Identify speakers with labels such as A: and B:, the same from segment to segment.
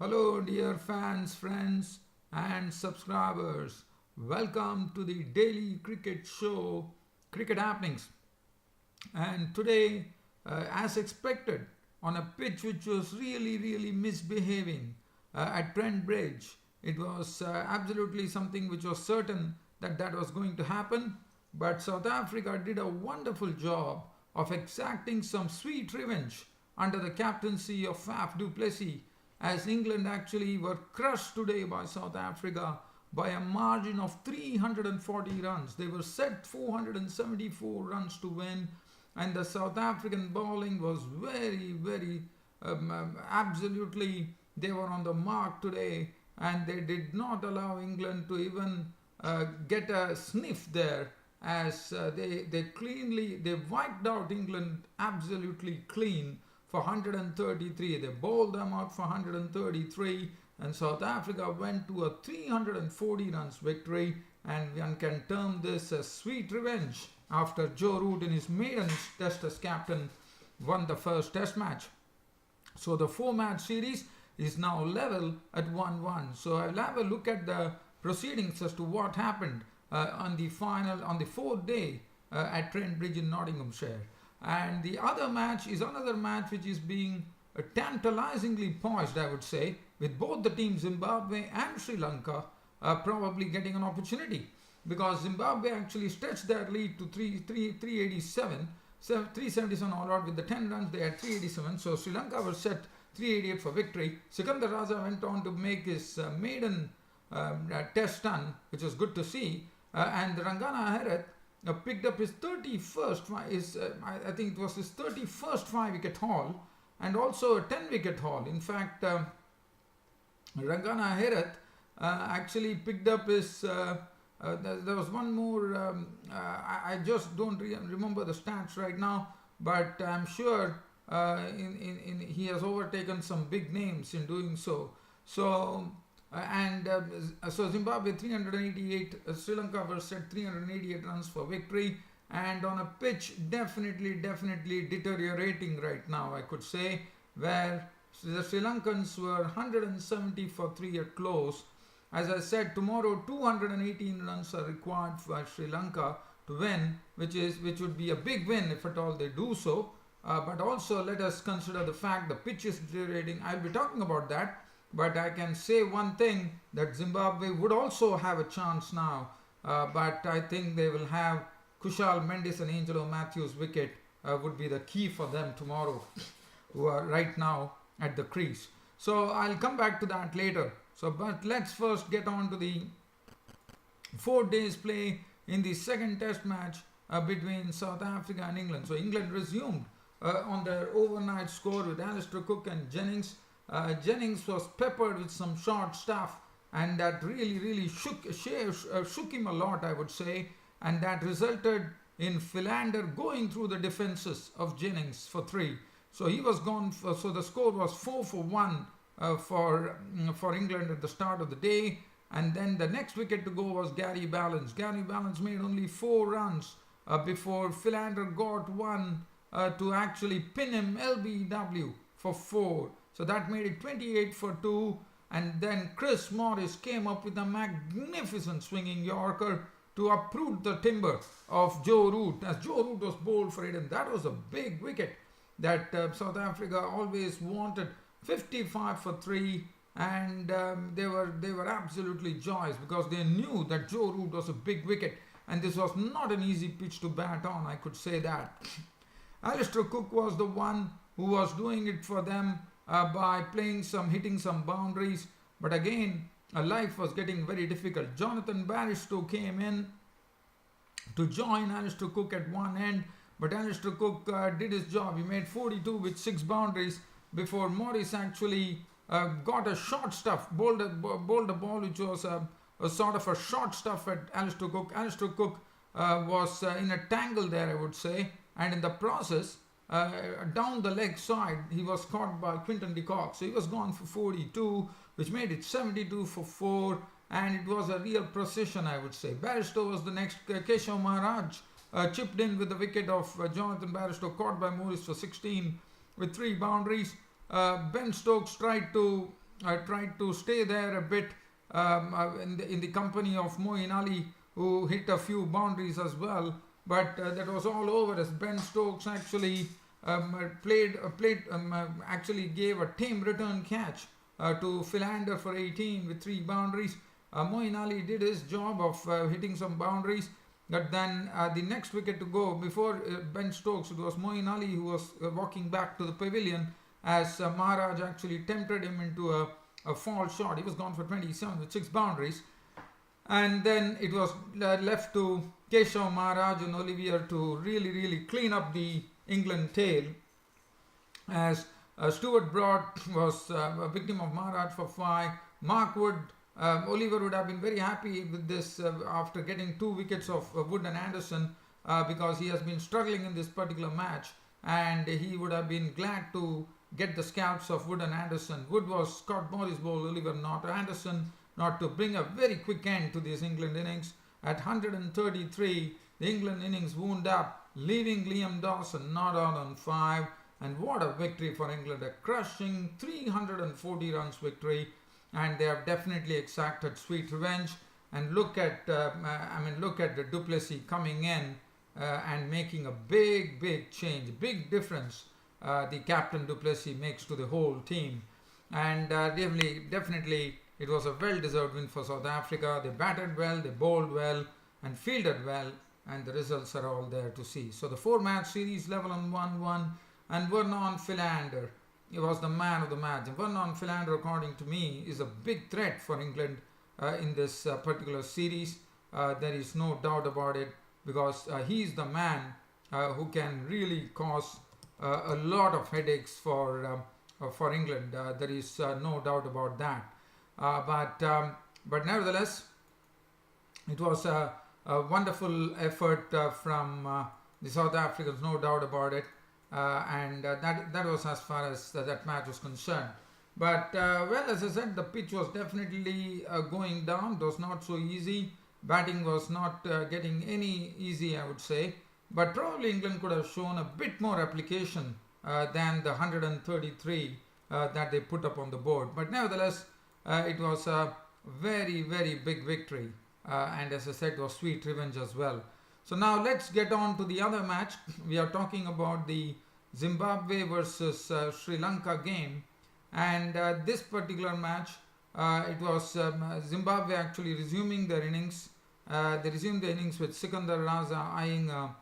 A: Hello, dear fans, friends, and subscribers. Welcome to the daily cricket show, Cricket Happenings. And today, as expected, on a pitch which was really misbehaving at Trent Bridge, it was absolutely something which was certain that was going to happen. But South Africa did a wonderful job of exacting some sweet revenge under the captaincy of Faf du Plessis, as England actually were crushed today by South Africa by a margin of 340 runs. They were set 474 runs to win, and the South African bowling was absolutely, they were on the mark today, and they did not allow England to even get a sniff there, as they wiped out England absolutely clean for 133. They bowled them out for 133, and South Africa went to a 340 runs victory, and one can term this a sweet revenge after Joe Root in his maiden test as captain won the first test match. So the four-match series is now level at 1-1. So I'll have a look at the proceedings as to what happened on the fourth day at Trent Bridge in Nottinghamshire. And the other match is another match which is being tantalizingly poised, I would say, with both the teams, Zimbabwe and Sri Lanka, probably getting an opportunity. Because Zimbabwe actually stretched their lead to 387, 377 all out. With the 10 runs, they had 387. So Sri Lanka was set 388 for victory. Sikandar Raza went on to make his maiden test run, which was good to see. And Rangana Herath picked up his 31st, I think it was his 31st 5-wicket haul, and also a 10-wicket haul. In fact, Rangana Herath actually picked up his, there was one more, I just don't remember the stats right now, but I'm sure he has overtaken some big names in doing so. So Zimbabwe 388, Sri Lanka was set 388 runs for victory, and on a pitch definitely deteriorating right now, I could say, where the Sri Lankans were 170 for 3 at close. As I said, tomorrow 218 runs are required for Sri Lanka to win, which would be a big win if at all they do so. But also let us consider the fact the pitch is deteriorating. I'll be talking about that. But I can say one thing, that Zimbabwe would also have a chance now. But I think they will have Kushal Mendis and Angelo Matthews' wicket would be the key for them tomorrow, who are right now at the crease. So I'll come back to that later. But let's first get on to the 4 days play in the second test match between South Africa and England. So England resumed on their overnight score with Alistair Cook and Jennings. Jennings was peppered with some short stuff, and that really shook him a lot, I would say, and that resulted in Philander going through the defenses of Jennings for 3. So he was gone. So the score was 4 for 1 for England at the start of the day, and then the next wicket to go was Gary Ballance. Gary Ballance made only 4 runs before Philander got one to actually pin him LBW for 4. So that made it 28 for 2, and then Chris Morris came up with a magnificent swinging Yorker to uproot the timber of Joe Root, as Joe Root was bowled for it, and that was a big wicket that South Africa always wanted. 55 for 3, and they were absolutely joyous because they knew that Joe Root was a big wicket, and this was not an easy pitch to bat on, I could say that. Alistair Cook was the one who was doing it for them by hitting some boundaries, but again life was getting very difficult. Jonathan Bairstow came in to join Alistair Cook at one end, but Alistair Cook did his job. He made 42 with 6 boundaries before Morris actually got a short stuff, bowled a ball which was a sort of a short stuff at Alistair Cook. Alistair Cook was in a tangle there, I would say, and in the process down the leg side, he was caught by Quinton de Kock. So he was gone for 42, which made it 72 for 4, and it was a real procession, I would say. Bairstow was the next. Keshav Maharaj chipped in with the wicket of Jonathan Bairstow, caught by Morris for 16 with 3 boundaries. Ben Stokes tried to tried to stay there a bit in the company of Moeen Ali, who hit a few boundaries as well. But that was all over as Ben Stokes actually actually gave a tame return catch to Philander for 18 with 3 boundaries. Moeen Ali did his job of hitting some boundaries, but then the next wicket to go before Ben Stokes, it was Moeen Ali who was walking back to the pavilion as Maharaj actually tempted him into a fall shot. He was gone for 27 with 6 boundaries. And then it was left to Keshav Maharaj and Olivier to really clean up the England tail, as Stuart Broad was a victim of Maharaj for 5. Mark Wood, Oliver would have been very happy with this after getting 2 wickets of Wood and Anderson because he has been struggling in this particular match, and he would have been glad to get the scalps of Wood and Anderson. Wood was Scott Morris bowled, Oliver not. Anderson not, to bring a very quick end to this England innings. At 133, the England innings wound up, leaving Liam Dawson not out on 5. And what a victory for England, a crushing 340 runs victory. And they have definitely exacted sweet revenge. And look at the du Plessis coming in and making a big change, big difference. The captain du Plessis makes to the whole team. And definitely it was a well-deserved win for South Africa. They batted well, they bowled well and fielded well, and the results are all there to see. So the 4-match series level on 1-1, and Vernon Philander, he was the man of the match. And Vernon Philander, according to me, is a big threat for England in this particular series. There is no doubt about it, because he is the man who can really cause a lot of headaches for England. There is no doubt about that. But nevertheless, it was a wonderful effort from the South Africans, no doubt about it. And that was as far as that match was concerned. But well, as I said, the pitch was definitely going down. It was not so easy. Batting was not getting any easy, I would say. But probably England could have shown a bit more application than the 133 that they put up on the board. But nevertheless, it was a very big victory. And as I said, it was sweet revenge as well. So now let's get on to the other match. We are talking about the Zimbabwe versus Sri Lanka game. And this particular match, it was Zimbabwe actually resuming their innings. They resumed the innings with Sikandar Raza eyeing a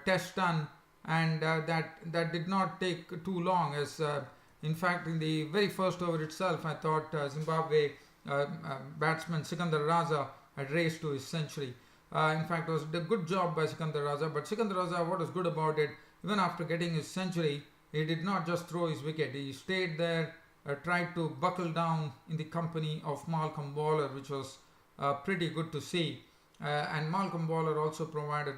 A: test run, and that did not take too long, as in fact in the very first over itself I thought Zimbabwe batsman Sikandar Raza had raced to his century. In fact, it was a good job by Sikandar Raza, but Sikandar Raza, what was good about it, even after getting his century, he did not just throw his wicket. He stayed there, tried to buckle down in the company of Malcolm Waller, which was pretty good to see. And Malcolm Waller also provided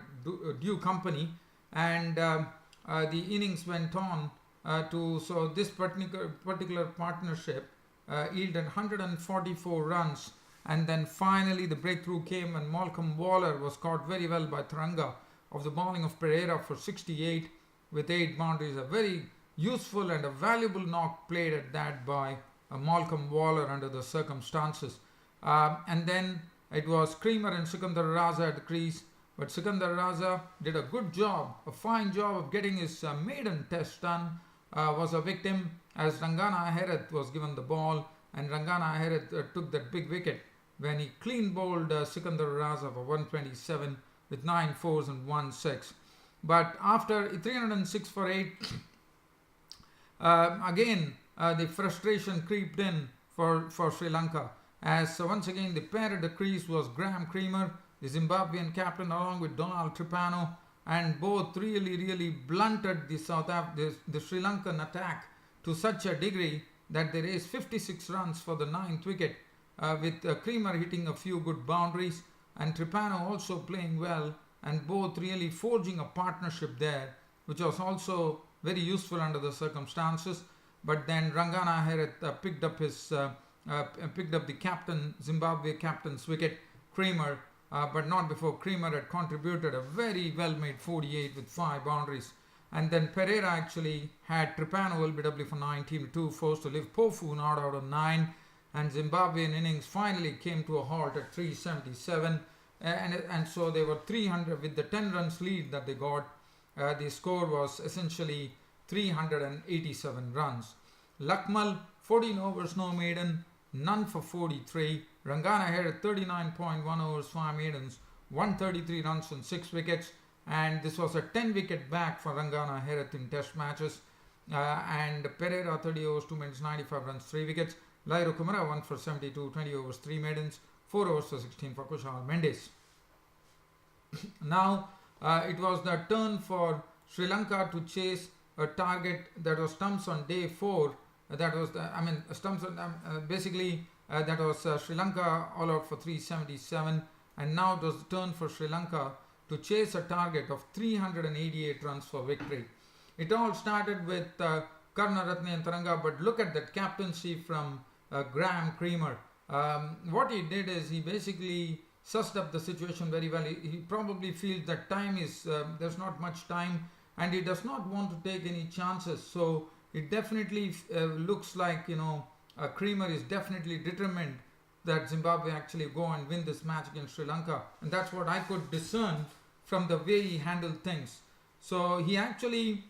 A: due company, and the innings went on so this particular partnership yielded 144 runs, and then finally the breakthrough came when Malcolm Waller was caught very well by Tharanga of the bowling of Pereira for 68 with 8 boundaries. A very useful and a valuable knock played at that by Malcolm Waller under the circumstances. And then it was Creamer and Sikandar Raza at the crease, but Sikandar Raza did a good job, a fine job of getting his maiden test done, was a victim as Rangana Herath was given the ball, and Rangana Herath took that big wicket when he clean bowled Sikandar Raza for 127 with 9 fours and 1 6. But after 306 for 8, again the frustration creeped in for Sri Lanka, as once again the pair at the crease was Graham Creamer, the Zimbabwean captain, along with Donald Tripano, and both really blunted the Sri Lankan attack to such a degree that they raised 56 runs for the 9th wicket, with Creamer hitting a few good boundaries and Tripano also playing well, and both really forging a partnership there, which was also very useful under the circumstances. But then Rangana Herath picked up the Zimbabwe captain's wicket, Creamer, but not before Creamer had contributed a very well-made 48 with 5 boundaries. And then Pereira actually had Tripano LBW for 19-2, forced to live Pofu not out of 9. And Zimbabwean innings finally came to a halt at 377. And so they were 300 with the 10 runs lead that they got. The score was essentially 387 runs. Lakmal, 14 overs, no maiden, none for 43. Rangana had 39.1 overs, 5 maidens, 133 runs on 6 wickets. And this was a 10-wicket back for Rangana Herath in test matches. And Pereira, 30 overs, 2 maidens, 95 runs, 3 wickets. Lairo Kumara, 1 for 72, 20 overs, 3 maidens, 4 overs for 16 for Kushal Mendes. Now, it was the turn for Sri Lanka to chase a target that was stumps on day 4. That was stumps on, that was Sri Lanka all out for 377. And now it was the turn for Sri Lanka to chase a target of 388 runs for victory. It all started with Karunaratne and Taranga, but look at that captaincy from Graham Creamer. What he did is he basically sussed up the situation very well. He probably feels that time is, there's not much time, and he does not want to take any chances. So it definitely looks like, Creamer is definitely determined that Zimbabwe actually go and win this match against Sri Lanka. And that's what I could discern from the way he handled things. So he actually,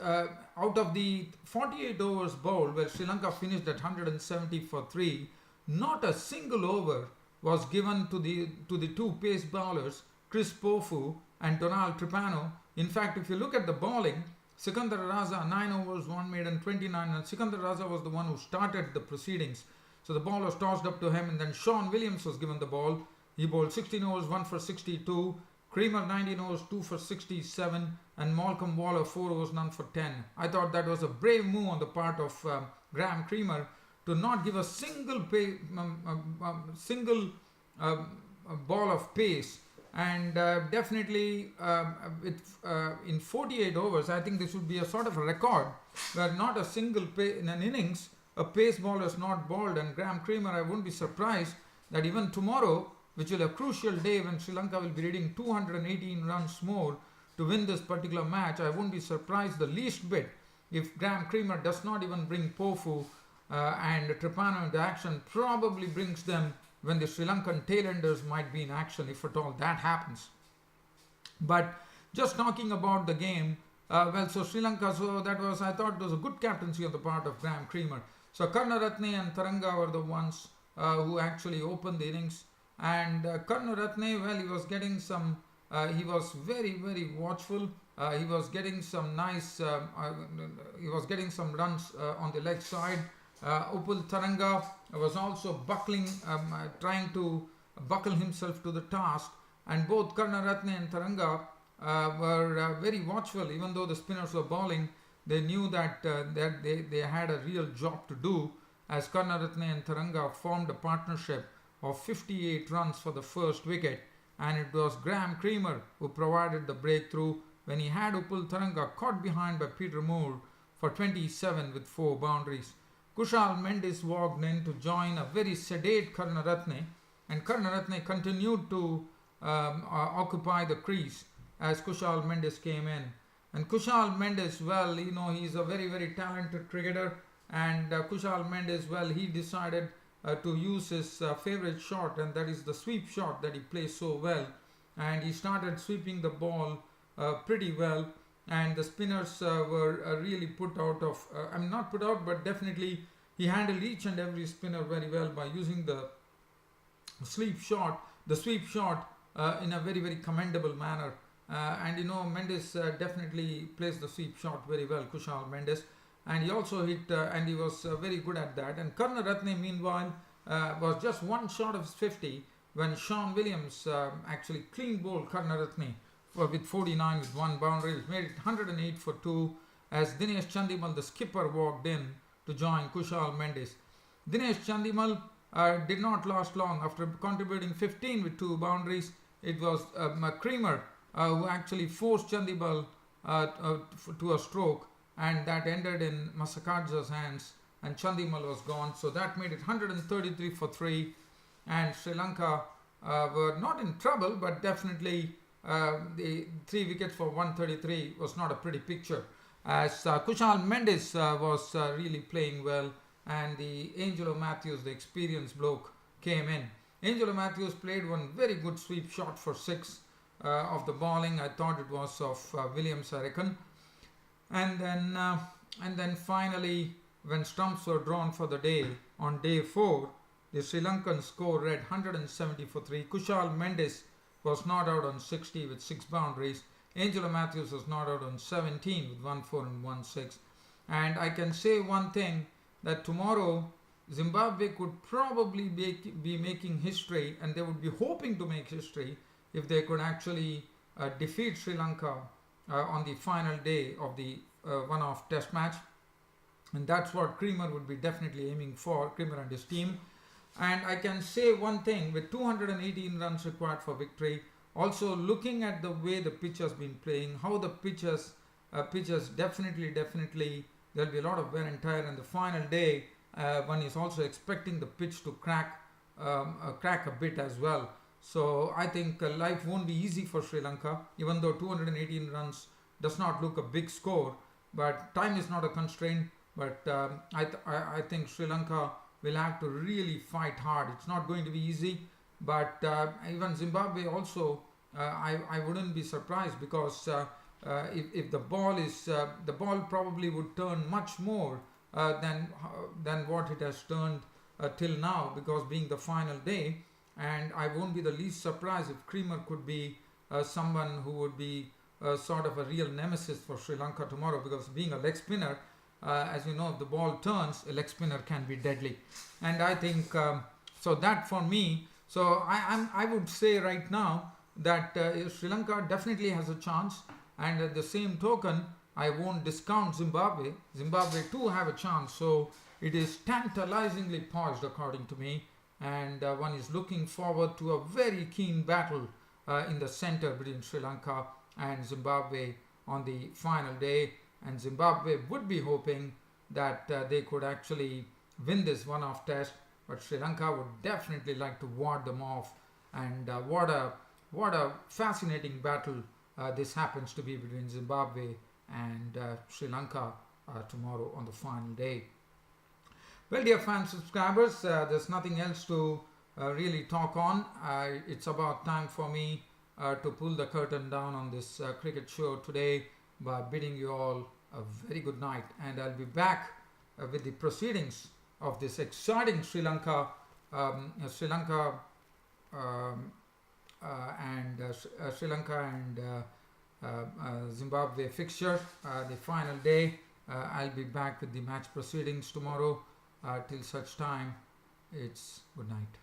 A: out of the 48 overs bowled, where Sri Lanka finished at 170 for 3, not a single over was given to the two pace bowlers, Chris Pofu and Donald Tripano. In fact, if you look at the bowling, Sikandar Raza, 9 overs, 1 maiden, 29, and Sikandar Raza was the one who started the proceedings. So the ball was tossed up to him, and then Sean Williams was given the ball. He bowled 16 overs, 1 for 62. Creamer, 19 overs, 2 for 67. And Malcolm Waller, 4 overs, none for 10. I thought that was a brave move on the part of Graham Creamer to not give a single ball of pace. And definitely in 48 overs, I think this would be a sort of a record where not a single in an innings a pace ball is not bowled. And Graham Creamer, I wouldn't be surprised that even tomorrow, which will be a crucial day when Sri Lanka will be needing 218 runs more to win this particular match, I wouldn't be surprised the least bit if Graham Creamer does not even bring Pofu and Tripano into action, probably brings them when the Sri Lankan tailenders might be in action, if at all that happens. But just talking about the game, so Sri Lanka, so that was, I thought it was a good captaincy on the part of Graham Creamer. So Karunaratne and Taranga were the ones who actually opened the innings. And Karunaratne, well, he was getting some, he was very, very watchful. He was getting some nice, he was getting some runs on the leg side. Upul Taranga was also buckling, trying to buckle himself to the task. And both Karunaratne and Taranga were very watchful. Even though the spinners were bowling, they knew that, they had a real job to do, as Karunaratne and Taranga formed a partnership of 58 runs for the first wicket, and it was Graham Creamer who provided the breakthrough when he had Upul Taranga caught behind by Peter Moore for 27 with 4 boundaries. Kushal Mendes walked in to join a very sedate Karunaratne, and Karunaratne continued to occupy the crease as Kushal Mendes came in. And Kushal Mendes, well, he's a very, very talented cricketer, and Kushal Mendes, well, he decided to use his favorite shot, and that is the sweep shot that he plays so well. And he started sweeping the ball pretty well, and the spinners were really put out of, not put out, but definitely he handled each and every spinner very well by using the sweep shot in a very, very commendable manner. And Mendes definitely plays the sweep shot very well, Kushal Mendes. And he also hit, and he was very good at that. And Karunaratne, meanwhile, was just one short of 50 when Sean Williams actually clean bowled Karunaratne with 49 with 1 boundary, which made it 108 for 2, as Dinesh Chandimal, the skipper, walked in to join Kushal Mendes. Dinesh Chandimal did not last long. After contributing 15 with 2 boundaries, it was Creamer who actually forced Chandimal to a stroke, and that ended in Masakadza's hands, and Chandimal was gone. So that made it 133 for 3, and Sri Lanka were not in trouble, but definitely the 3 wickets for 133 was not a pretty picture, as Kushal Mendes was really playing well, and the Angelo Matthews, the experienced bloke, came in. Angelo Matthews played one very good sweep shot for 6 of the bowling. I thought it was of Williams, I reckon. And then finally, when stumps were drawn for the day on day 4, the Sri Lankan score read 170 for 3. Kushal Mendes was not out on 60 with 6 boundaries. Angelo Matthews was not out on 17 with 1 4 and 1 6. And I can say one thing, that tomorrow Zimbabwe could probably be making history, and they would be hoping to make history if they could actually defeat Sri Lanka on the final day of the one-off test match. And that's what Creamer would be definitely aiming for, Creamer and his team. And I can say one thing, with 218 runs required for victory, also looking at the way the pitch has been playing, how the pitches definitely there'll be a lot of wear and tear in the final day. One is also expecting the pitch to crack a bit as well. So I think life won't be easy for Sri Lanka, even though 218 runs does not look a big score, but time is not a constraint. But I think Sri Lanka will have to really fight hard. It's not going to be easy, but even Zimbabwe also, I wouldn't be surprised, because if the ball probably would turn much more than what it has turned till now, because being the final day. And I won't be the least surprised if Creamer could be someone who would be sort of a real nemesis for Sri Lanka tomorrow, because being a leg spinner, as you know, if the ball turns, a leg spinner can be deadly. And I think so that for me, so I would say right now that Sri Lanka definitely has a chance, and at the same token, I won't discount Zimbabwe. Zimbabwe too have a chance, so it is tantalizingly poised according to me, and one is looking forward to a very keen battle in the center between Sri Lanka and Zimbabwe on the final day. And Zimbabwe would be hoping that they could actually win this one-off test, but Sri Lanka would definitely like to ward them off. And what a fascinating battle this happens to be between Zimbabwe and Sri Lanka tomorrow on the final day. Well, dear fans, subscribers, there's nothing else to really talk on. It's about time for me to pull the curtain down on this cricket show today by bidding you all a very good night. And I'll be back with the proceedings of this exciting Sri Lanka and Zimbabwe fixture, the final day. I'll be back with the match proceedings tomorrow. Till such time, it's good night.